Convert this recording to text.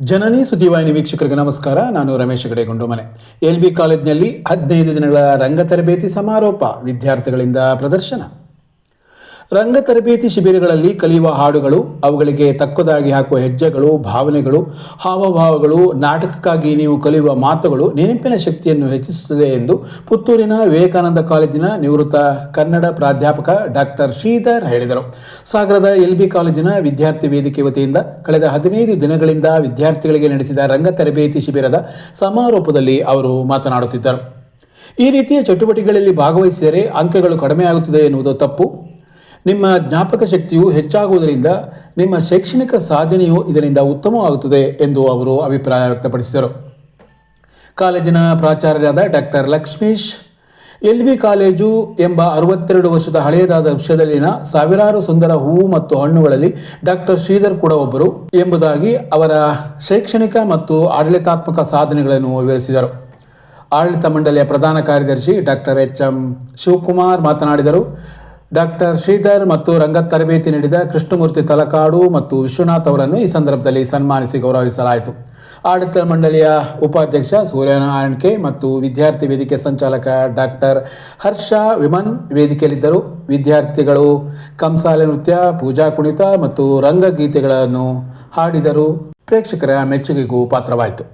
ಜನನಿ ಸುದ್ದಿವಾಹಿನಿ ವೀಕ್ಷಕರಿಗೆ ನಮಸ್ಕಾರ. ನಾನು ರಮೇಶ್ ಹೆಗಡೆ ಗುಂಡುಮನೆ. LB ಕಾಲೇಜಿನಲ್ಲಿ 15 ದಿನಗಳ ರಂಗ ತರಬೇತಿ ಸಮಾರೋಪ, ವಿದ್ಯಾರ್ಥಿಗಳಿಂದ ಪ್ರದರ್ಶನ. ರಂಗ ತರಬೇತಿ ಶಿಬಿರಗಳಲ್ಲಿ ಕಲಿಯುವ ಹಾಡುಗಳು, ಅವುಗಳಿಗೆ ತಕ್ಕದಾಗಿ ಹಾಕುವ ಹೆಜ್ಜೆಗಳು, ಭಾವನೆಗಳು, ಹಾವಭಾವಗಳು, ನಾಟಕಕ್ಕಾಗಿ ನೀವು ಕಲಿಯುವ ಮಾತುಗಳು ನೆನಪಿನ ಶಕ್ತಿಯನ್ನು ಹೆಚ್ಚಿಸುತ್ತದೆ ಎಂದು ಪುತ್ತೂರಿನ ವಿವೇಕಾನಂದ ಕಾಲೇಜಿನ ನಿವೃತ್ತ ಕನ್ನಡ ಪ್ರಾಧ್ಯಾಪಕ ಡಾಕ್ಟರ್ ಶ್ರೀಧರ್ ಹೇಳಿದರು. ಸಾಗರದ LB ಕಾಲೇಜಿನ ವಿದ್ಯಾರ್ಥಿ ವೇದಿಕೆ ವತಿಯಿಂದ ಕಳೆದ 15 ದಿನಗಳಿಂದ ವಿದ್ಯಾರ್ಥಿಗಳಿಗೆ ನಡೆಸಿದ ರಂಗ ತರಬೇತಿ ಶಿಬಿರದ ಸಮಾರೋಪದಲ್ಲಿ ಅವರು ಮಾತನಾಡುತ್ತಿದ್ದರು. ಈ ರೀತಿಯ ಚಟುವಟಿಕೆಗಳಲ್ಲಿ ಭಾಗವಹಿಸಿದರೆ ಅಂಕಗಳು ಕಡಿಮೆಯಾಗುತ್ತದೆ ಎನ್ನುವುದು ತಪ್ಪು. ನಿಮ್ಮ ಜ್ಞಾಪಕ ಶಕ್ತಿಯು ಹೆಚ್ಚಾಗುವುದರಿಂದ ನಿಮ್ಮ ಶೈಕ್ಷಣಿಕ ಸಾಧನೆಯು ಇದರಿಂದ ಉತ್ತಮವಾಗುತ್ತದೆ ಎಂದು ಅವರು ಅಭಿಪ್ರಾಯ ವ್ಯಕ್ತಪಡಿಸಿದರು. ಕಾಲೇಜಿನ ಪ್ರಾಚಾರ್ಯರಾದ ಡಾಕ್ಟರ್ ಲಕ್ಷ್ಮೀಶ್, LB ಕಾಲೇಜು ಎಂಬ 62 ವರ್ಷದ ಹಳೆಯದಾದ ವೃಕ್ಷದಲ್ಲಿನ ಸಾವಿರಾರು ಸುಂದರ ಹೂವು ಮತ್ತು ಹಣ್ಣುಗಳಲ್ಲಿ ಡಾಕ್ಟರ್ ಶ್ರೀಧರ್ ಕೂಡ ಒಬ್ಬರು ಎಂಬುದಾಗಿ ಅವರ ಶೈಕ್ಷಣಿಕ ಮತ್ತು ಆಡಳಿತಾತ್ಮಕ ಸಾಧನೆಗಳನ್ನು ವಿವರಿಸಿದರು. ಆಡಳಿತ ಮಂಡಳಿಯ ಪ್ರಧಾನ ಕಾರ್ಯದರ್ಶಿ ಡಾಕ್ಟರ್ HM ಶಿವಕುಮಾರ್ ಮಾತನಾಡಿದರು. ಡಾಕ್ಟರ್ ಶ್ರೀಧರ್ ಮತ್ತು ರಂಗ ತರಬೇತಿ ನೀಡಿದ ಕೃಷ್ಣಮೂರ್ತಿ ತಲಕಾಡು ಮತ್ತು ವಿಶ್ವನಾಥ್ ಅವರನ್ನು ಈ ಸಂದರ್ಭದಲ್ಲಿ ಸನ್ಮಾನಿಸಿ ಗೌರವಿಸಲಾಯಿತು. ಆಡಳಿತ ಮಂಡಳಿಯ ಉಪಾಧ್ಯಕ್ಷ ಸೂರ್ಯನಾರಾಯಣ್ ಕೆ ಮತ್ತು ವಿದ್ಯಾರ್ಥಿ ವೇದಿಕೆ ಸಂಚಾಲಕ ಡಾಕ್ಟರ್ ಹರ್ಷ ವಿಮನ್ ವೇದಿಕೆಯಲ್ಲಿದ್ದರು. ವಿದ್ಯಾರ್ಥಿಗಳು ಕಂಸಾಲೆ ನೃತ್ಯ, ಪೂಜಾ ಕುಣಿತ ಮತ್ತು ರಂಗಗೀತೆಗಳನ್ನು ಹಾಡಿದರು. ಪ್ರೇಕ್ಷಕರ ಮೆಚ್ಚುಗೆಗೂ ಪಾತ್ರವಾಯಿತು.